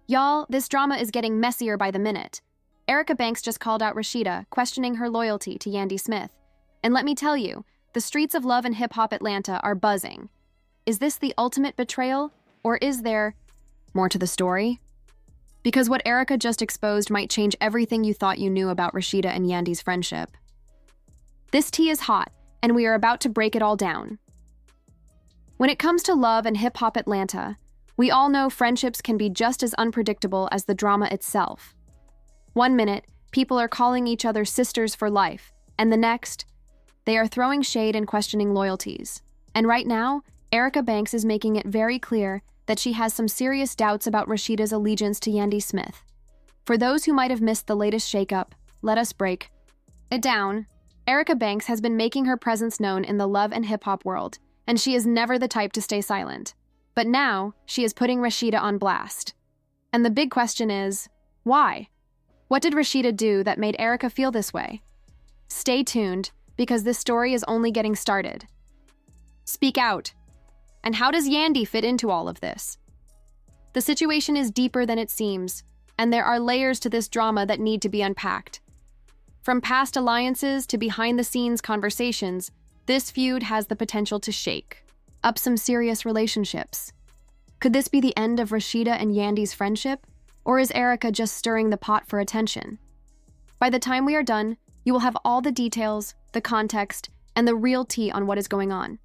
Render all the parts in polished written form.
Y'all, this drama is getting messier by the minute. Erica Banks just called out Rasheeda, questioning her loyalty to Yandy Smith. And let me tell you, the streets of love and hip-hop Atlanta are buzzing. Is this the ultimate betrayal, or is there more to the story? Because what Erica just exposed might change everything you thought you knew about Rasheeda and Yandy's friendship. This tea is hot, and we are about to break it all down. When it comes to love and hip-hop Atlanta, we all know friendships can be just as unpredictable as the drama itself. One minute, people are calling each other sisters for life, and the next, they are throwing shade and questioning loyalties. And right now, Erica Banks is making it very clear that she has some serious doubts about Rasheeda's allegiance to Yandy Smith. For those who might have missed the latest shakeup, let us break it down. Erica Banks has been making her presence known in the love and hip-hop world, and she is never the type to stay silent. But now, she is putting Rasheeda on blast. And the big question is, why? What did Rasheeda do that made Erica feel this way? Stay tuned, because this story is only getting started. Speak out. And how does Yandy fit into all of this? The situation is deeper than it seems, and there are layers to this drama that need to be unpacked. From past alliances to behind-the-scenes conversations, this feud has the potential to shake up some serious relationships. Could this be the end of Rasheeda and Yandy's friendship? Or is Erica just stirring the pot for attention? By the time we are done, you will have all the details, the context, and the real tea on what is going on.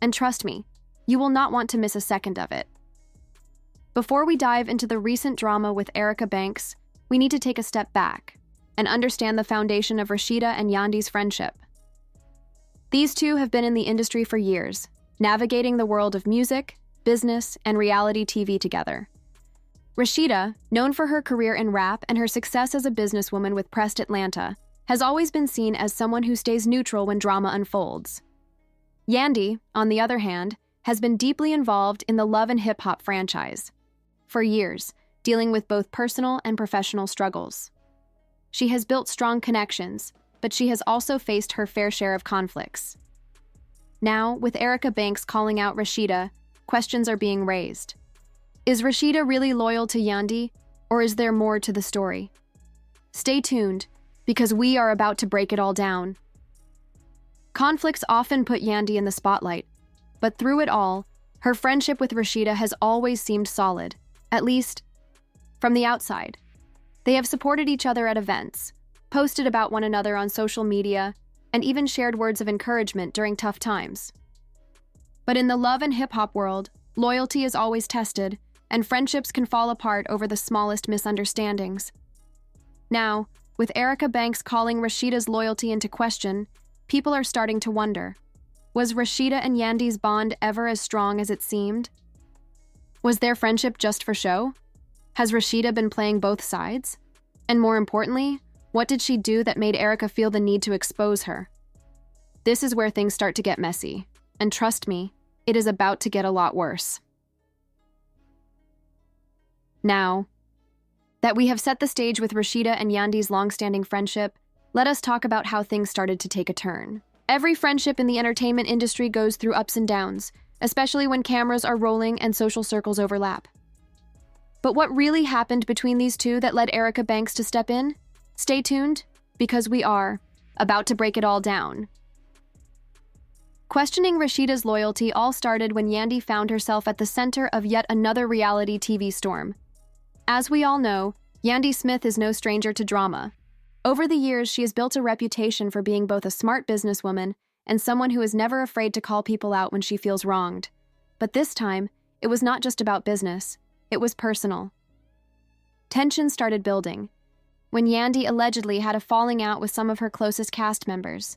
And trust me, you will not want to miss a second of it. Before we dive into the recent drama with Erica Banks, we need to take a step back and understand the foundation of Rasheeda and Yandy's friendship. These two have been in the industry for years, navigating the world of music, business, and reality TV together. Rasheeda, known for her career in rap and her success as a businesswoman with Pressed Atlanta, has always been seen as someone who stays neutral when drama unfolds. Yandy, on the other hand, has been deeply involved in the love and hip-hop franchise for years, dealing with both personal and professional struggles. She has built strong connections, but she has also faced her fair share of conflicts. Now, with Erica Banks calling out Rasheeda, questions are being raised. Is Rasheeda really loyal to Yandy, or is there more to the story? Stay tuned, because we are about to break it all down. Conflicts often put Yandy in the spotlight, but through it all, her friendship with Rasheeda has always seemed solid, at least from the outside. They have supported each other at events, posted about one another on social media, and even shared words of encouragement during tough times. But in the love and hip-hop world, loyalty is always tested, and friendships can fall apart over the smallest misunderstandings. Now, with Erica Banks calling Rasheeda's loyalty into question, people are starting to wonder, was Rasheeda and Yandy's bond ever as strong as it seemed? Was their friendship just for show? Has Rasheeda been playing both sides? And more importantly, what did she do that made Erica feel the need to expose her? This is where things start to get messy, and trust me, it is about to get a lot worse. Now, that we have set the stage with Rasheeda and Yandy's long-standing friendship, let us talk about how things started to take a turn. Every friendship in the entertainment industry goes through ups and downs, especially when cameras are rolling and social circles overlap. But what really happened between these two that led Erica Banks to step in? Stay tuned, because we are about to break it all down. Questioning Rasheeda's loyalty all started when Yandy found herself at the center of yet another reality TV storm. As we all know, Yandy Smith is no stranger to drama. Over the years, she has built a reputation for being both a smart businesswoman and someone who is never afraid to call people out when she feels wronged. But this time, it was not just about business, it was personal. Tension started building when Yandy allegedly had a falling out with some of her closest cast members.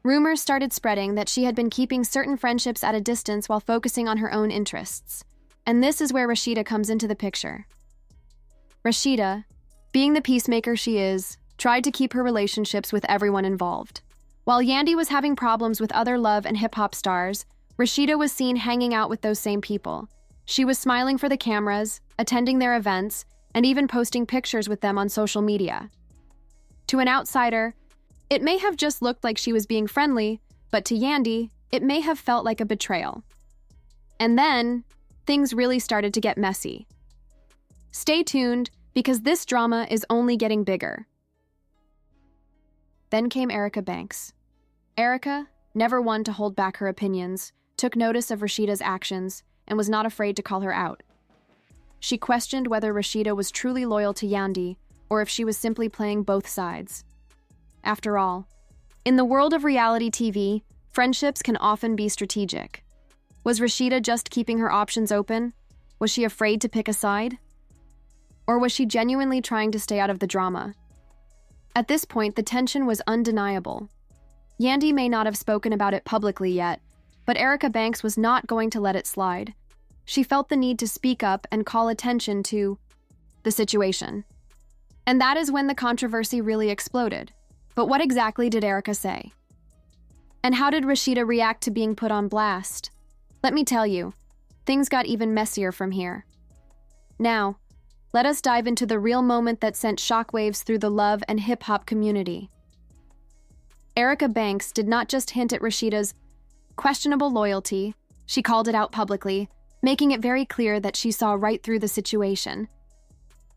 Rumors started spreading that she had been keeping certain friendships at a distance while focusing on her own interests. And this is where Rasheeda comes into the picture. Rasheeda, being the peacemaker she is, tried to keep her relationships with everyone involved. While Yandy was having problems with other love and hip-hop stars, Rasheeda was seen hanging out with those same people. She was smiling for the cameras, attending their events, and even posting pictures with them on social media. To an outsider, it may have just looked like she was being friendly, but to Yandy, it may have felt like a betrayal. And then, things really started to get messy. Stay tuned, because this drama is only getting bigger. Then came Erica Banks. Erica, never one to hold back her opinions, took notice of Rasheeda's actions and was not afraid to call her out. She questioned whether Rasheeda was truly loyal to Yandy or if she was simply playing both sides. After all, in the world of reality TV, friendships can often be strategic. Was Rasheeda just keeping her options open? Was she afraid to pick a side? Or was she genuinely trying to stay out of the drama? At this point, the tension was undeniable. Yandy may not have spoken about it publicly yet, but Erica Banks was not going to let it slide. She felt the need to speak up and call attention to the situation. And that is when the controversy really exploded. But what exactly did Erica say? And how did Rasheeda react to being put on blast? Let me tell you, things got even messier from here. Now, let us dive into the real moment that sent shockwaves through the love and hip-hop community. Erica Banks did not just hint at Rasheeda's questionable loyalty, she called it out publicly, making it very clear that she saw right through the situation.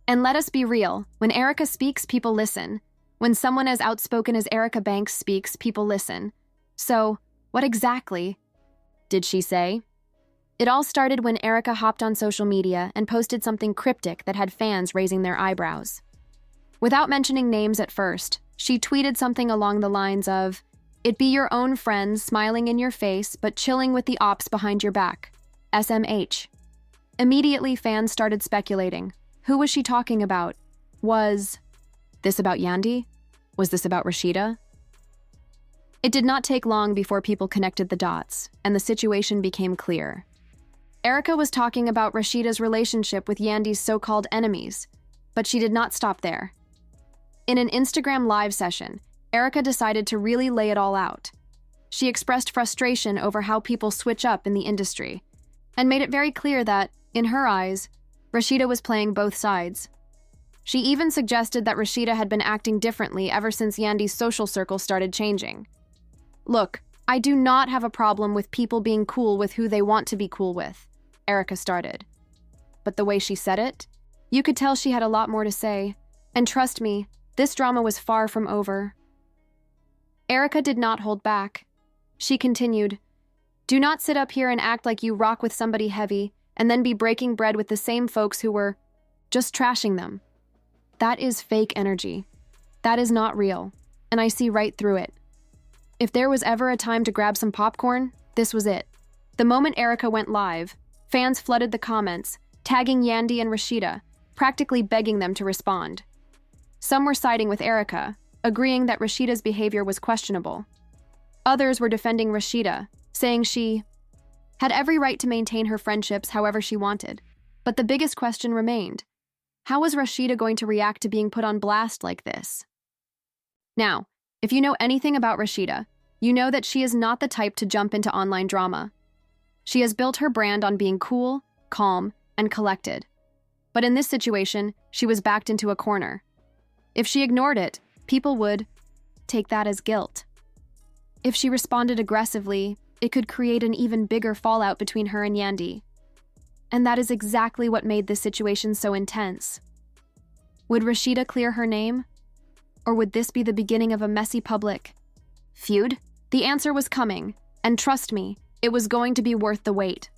And let us be real, when Erica speaks, people listen. When someone as outspoken as Erica Banks speaks, people listen. So, what exactly did she say? It all started when Erica hopped on social media and posted something cryptic that had fans raising their eyebrows. Without mentioning names at first, she tweeted something along the lines of, "It be your own friends smiling in your face but chilling with the ops behind your back. SMH." Immediately, fans started speculating. Who was she talking about? Was this about Yandy? Was this about Rasheeda? It did not take long before people connected the dots, and the situation became clear. Erica was talking about Rasheeda's relationship with Yandy's so-called enemies, but she did not stop there. In an Instagram live session, Erica decided to really lay it all out. She expressed frustration over how people switch up in the industry, and made it very clear that, in her eyes, Rasheeda was playing both sides. She even suggested that Rasheeda had been acting differently ever since Yandy's social circle started changing. "Look, I do not have a problem with people being cool with who they want to be cool with," Erica started. But the way she said it, you could tell she had a lot more to say. And trust me, this drama was far from over. Erica did not hold back. She continued, "Do not sit up here and act like you rock with somebody heavy and then be breaking bread with the same folks who were just trashing them. That is fake energy. That is not real, and I see right through it. If there was ever a time to grab some popcorn, this was it." The moment Erica went live, fans flooded the comments, tagging Yandy and Rasheeda, practically begging them to respond. Some were siding with Erica, agreeing that Rasheeda's behavior was questionable. Others were defending Rasheeda, saying she had every right to maintain her friendships however she wanted. But the biggest question remained. How was Rasheeda going to react to being put on blast like this? Now, if you know anything about Rasheeda, you know that she is not the type to jump into online drama. She has built her brand on being cool, calm, and collected. But in this situation, she was backed into a corner. If she ignored it, people would take that as guilt. If she responded aggressively, it could create an even bigger fallout between her and Yandy. And that is exactly what made this situation so intense. Would Rasheeda clear her name? Or would this be the beginning of a messy public feud? The answer was coming, and trust me, it was going to be worth the wait.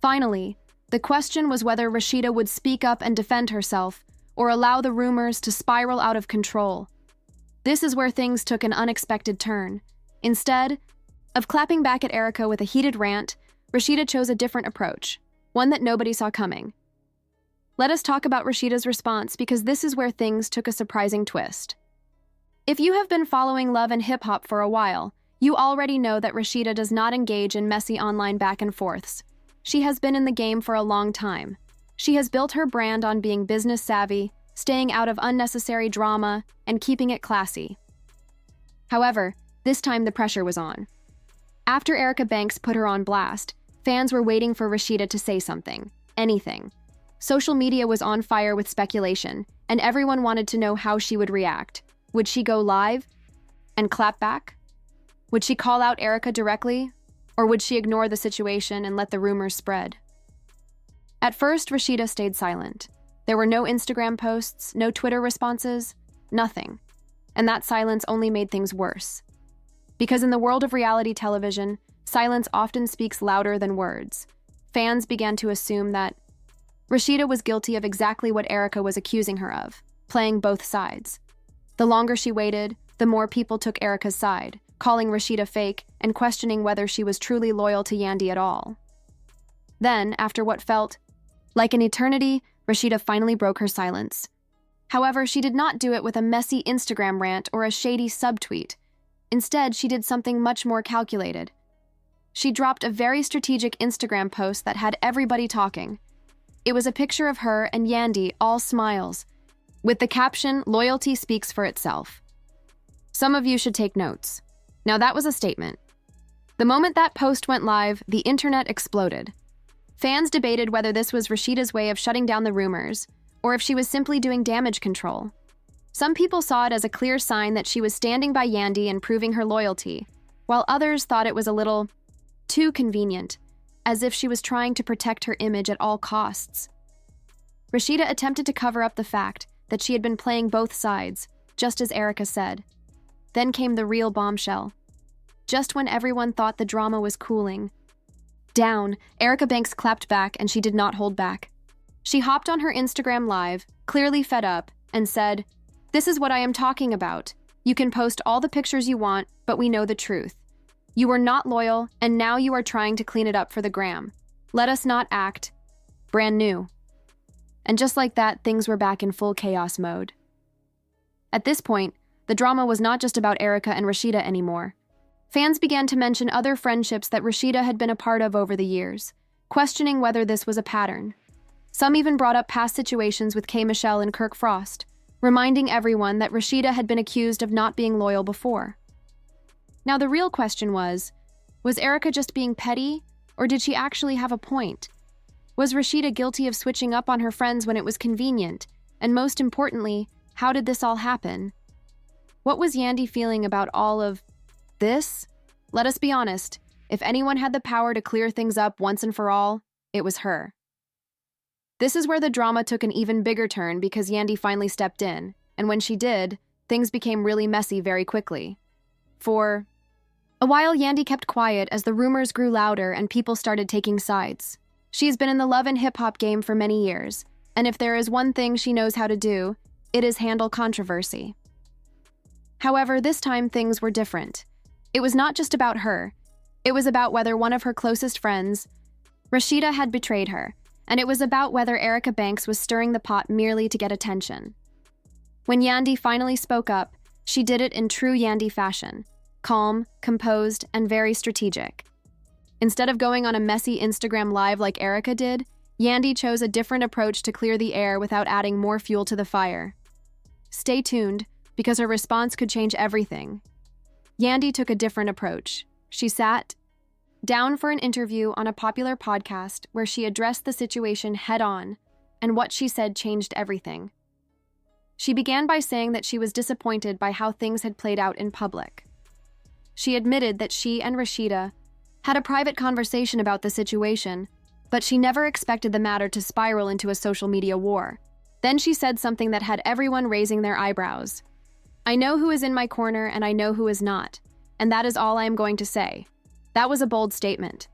Finally, the question was whether Rasheeda would speak up and defend herself, or allow the rumors to spiral out of control. This is where things took an unexpected turn. Instead of clapping back at Erica with a heated rant, Rasheeda chose a different approach, one that nobody saw coming. Let us talk about Rasheeda's response, because this is where things took a surprising twist. If you have been following love and hip-hop for a while, you already know that Rasheeda does not engage in messy online back and forths. She has been in the game for a long time. She has built her brand on being business savvy, staying out of unnecessary drama, and keeping it classy. However, this time the pressure was on. After Erica Banks put her on blast, fans were waiting for Rasheeda to say something, anything. Social media was on fire with speculation, and everyone wanted to know how she would react. Would she go live and clap back? Would she call out Erica directly? Or would she ignore the situation and let the rumors spread? At first, Rasheeda stayed silent. There were no Instagram posts, no Twitter responses, nothing. And that silence only made things worse. Because in the world of reality television, silence often speaks louder than words. Fans began to assume that Rasheeda was guilty of exactly what Erica was accusing her of, playing both sides. The longer she waited, the more people took Erica's side, calling Rasheeda fake and questioning whether she was truly loyal to Yandy at all. Then, after what felt like an eternity, Rasheeda finally broke her silence. However, she did not do it with a messy Instagram rant or a shady subtweet. Instead, she did something much more calculated. She dropped a very strategic Instagram post that had everybody talking. It was a picture of her and Yandy, all smiles, with the caption, "Loyalty speaks for itself." Some of you should take notes. Now that was a statement. The moment that post went live, the internet exploded. Fans debated whether this was Rasheeda's way of shutting down the rumors, or if she was simply doing damage control. Some people saw it as a clear sign that she was standing by Yandy and proving her loyalty, while others thought it was a little too convenient, as if she was trying to protect her image at all costs. Rasheeda attempted to cover up the fact that she had been playing both sides, just as Erica said. Then came the real bombshell. Just when everyone thought the drama was cooling down, Erica Banks clapped back, and she did not hold back. She hopped on her Instagram Live, clearly fed up, and said, "This is what I am talking about. You can post all the pictures you want, but we know the truth. You were not loyal, and now you are trying to clean it up for the gram. Let us not act brand new." And just like that, things were back in full chaos mode. At this point, the drama was not just about Erica and Rasheeda anymore. Fans began to mention other friendships that Rasheeda had been a part of over the years, questioning whether this was a pattern. Some even brought up past situations with K. Michelle and Kirk Frost, reminding everyone that Rasheeda had been accused of not being loyal before. Now the real question was Erica just being petty, or did she actually have a point? Was Rasheeda guilty of switching up on her friends when it was convenient? And most importantly, how did this all happen? What was Yandy feeling about all of this? Let us be honest, if anyone had the power to clear things up once and for all, it was her. This is where the drama took an even bigger turn because Yandy finally stepped in, and when she did, things became really messy very quickly. For a while, Yandy kept quiet as the rumors grew louder and people started taking sides. She's been in the love and hip-hop game for many years, and if there is one thing she knows how to do, it is handle controversy. However, this time things were different. It was not just about her. It was about whether one of her closest friends, Rasheeda, had betrayed her, and it was about whether Erica Banks was stirring the pot merely to get attention. When Yandy finally spoke up, she did it in true Yandy fashion, calm, composed, and very strategic. Instead of going on a messy Instagram Live like Erica did, Yandy chose a different approach to clear the air without adding more fuel to the fire. Stay tuned, because her response could change everything. Yandy took a different approach. She sat down for an interview on a popular podcast where she addressed the situation head-on, and what she said changed everything. She began by saying that she was disappointed by how things had played out in public. She admitted that she and Rasheeda had a private conversation about the situation, but she never expected the matter to spiral into a social media war. Then she said something that had everyone raising their eyebrows. "I know who is in my corner and I know who is not, and that is all I am going to say." That was a bold statement.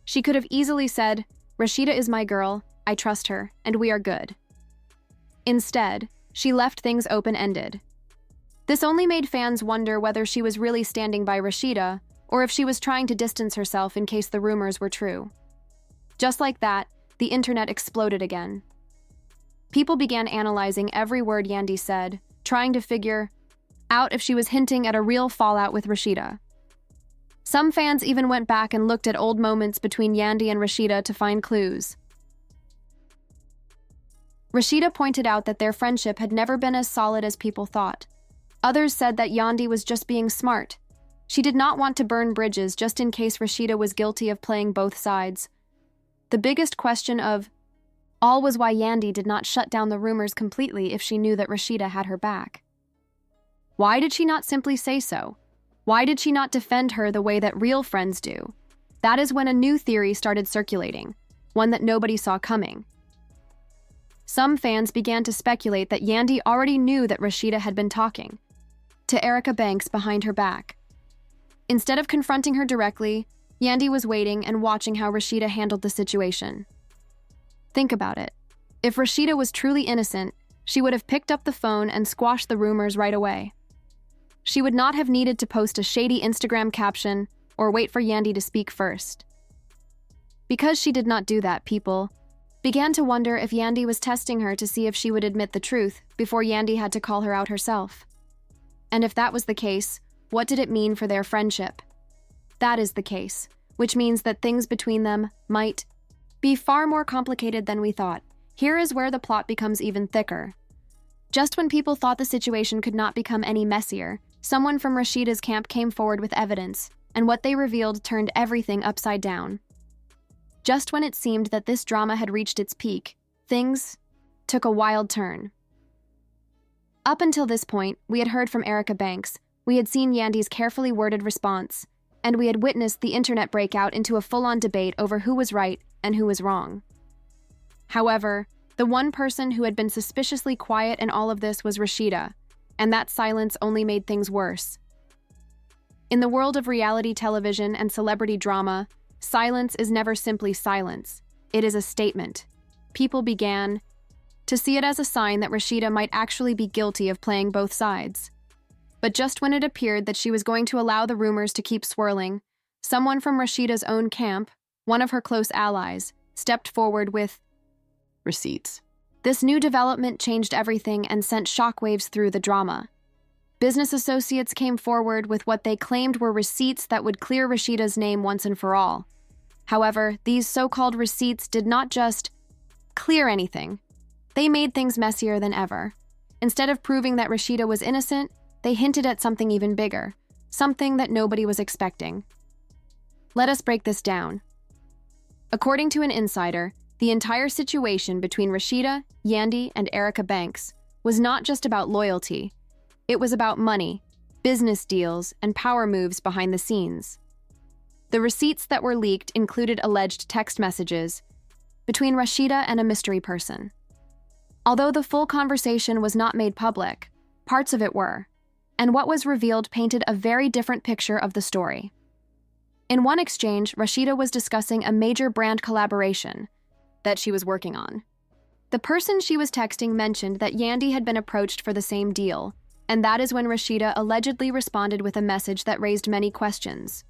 She could have easily said, "Rasheeda is my girl, I trust her, and we are good." Instead, she left things open-ended. This only made fans wonder whether she was really standing by Rasheeda or if she was trying to distance herself in case the rumors were true. Just like that, the internet exploded again. People began analyzing every word Yandy said, trying to figure out if she was hinting at a real fallout with Rasheeda. Some fans even went back and looked at old moments between Yandy and Rasheeda to find clues. Rasheeda pointed out that their friendship had never been as solid as people thought. Others said that Yandy was just being smart. She did not want to burn bridges just in case Rasheeda was guilty of playing both sides. The biggest question of all was why Yandy did not shut down the rumors completely if she knew that Rasheeda had her back. Why did she not simply say so? Why did she not defend her the way that real friends do? That is when a new theory started circulating, one that nobody saw coming. Some fans began to speculate that Yandy already knew that Rasheeda had been talking to Erica Banks behind her back. Instead of confronting her directly, Yandy was waiting and watching how Rasheeda handled the situation. Think about it. If Rasheeda was truly innocent, she would have picked up the phone and squashed the rumors right away. She would not have needed to post a shady Instagram caption or wait for Yandy to speak first. Because she did not do that, people began to wonder if Yandy was testing her to see if she would admit the truth before Yandy had to call her out herself. And if that was the case, what did it mean for their friendship? That is the case, which means that things between them might be far more complicated than we thought. Here is where the plot becomes even thicker. Just when people thought the situation could not become any messier, someone from Rasheeda's camp came forward with evidence, and what they revealed turned everything upside down. Just when it seemed that this drama had reached its peak, things took a wild turn. Up until this point, we had heard from Erica Banks, we had seen Yandy's carefully worded response, and we had witnessed the internet break out into a full-on debate over who was right and who was wrong. However, the one person who had been suspiciously quiet in all of this was Rasheeda, and that silence only made things worse. In the world of reality television and celebrity drama, silence is never simply silence. It is a statement. People began to see it as a sign that Rasheeda might actually be guilty of playing both sides. But just when it appeared that she was going to allow the rumors to keep swirling, someone from Rasheeda's own camp, one of her close allies, stepped forward with receipts. This new development changed everything and sent shockwaves through the drama. Business associates came forward with what they claimed were receipts that would clear Rasheeda's name once and for all. However, these so-called receipts did not just clear anything. They made things messier than ever. Instead of proving that Rasheeda was innocent, they hinted at something even bigger, something that nobody was expecting. Let us break this down. According to an insider, the entire situation between Rasheeda, Yandy, and Erica Banks was not just about loyalty. It was about money, business deals, and power moves behind the scenes. The receipts that were leaked included alleged text messages between Rasheeda and a mystery person. Although the full conversation was not made public, parts of it were, and what was revealed painted a very different picture of the story. In one exchange, Rasheeda was discussing a major brand collaboration that she was working on. The person she was texting mentioned that Yandy had been approached for the same deal, and that is when Rasheeda allegedly responded with a message that raised many questions.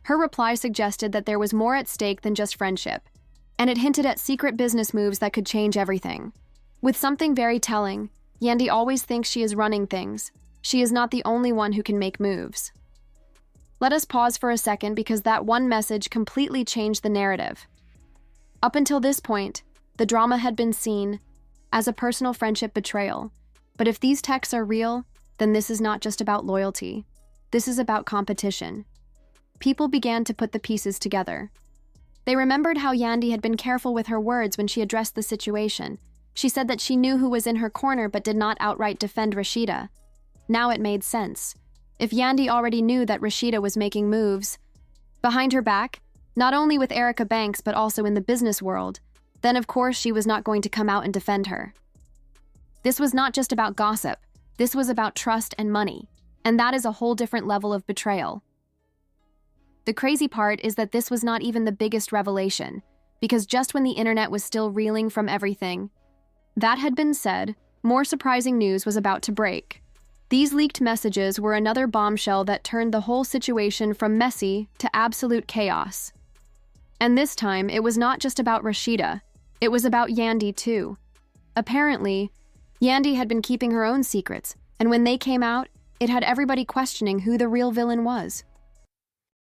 Her reply suggested that there was more at stake than just friendship, and it hinted at secret business moves that could change everything. With something very telling, Yandy always thinks she is running things. She is not the only one who can make moves. Let us pause for a second because that one message completely changed the narrative. Up until this point, the drama had been seen as a personal friendship betrayal. But if these texts are real, then this is not just about loyalty. This is about competition. People began to put the pieces together. They remembered how Yandy had been careful with her words when she addressed the situation. She said that she knew who was in her corner but did not outright defend Rasheeda. Now it made sense. If Yandy already knew that Rasheeda was making moves behind her back, not only with Erica Banks but also in the business world, then of course she was not going to come out and defend her. This was not just about gossip. This was about trust and money, and that is a whole different level of betrayal. The crazy part is that this was not even the biggest revelation, because just when the internet was still reeling from everything that had been said, more surprising news was about to break. These leaked messages were another bombshell that turned the whole situation from messy to absolute chaos. And this time, it was not just about Rasheeda. It was about Yandy, too. Apparently, Yandy had been keeping her own secrets, and when they came out, it had everybody questioning who the real villain was.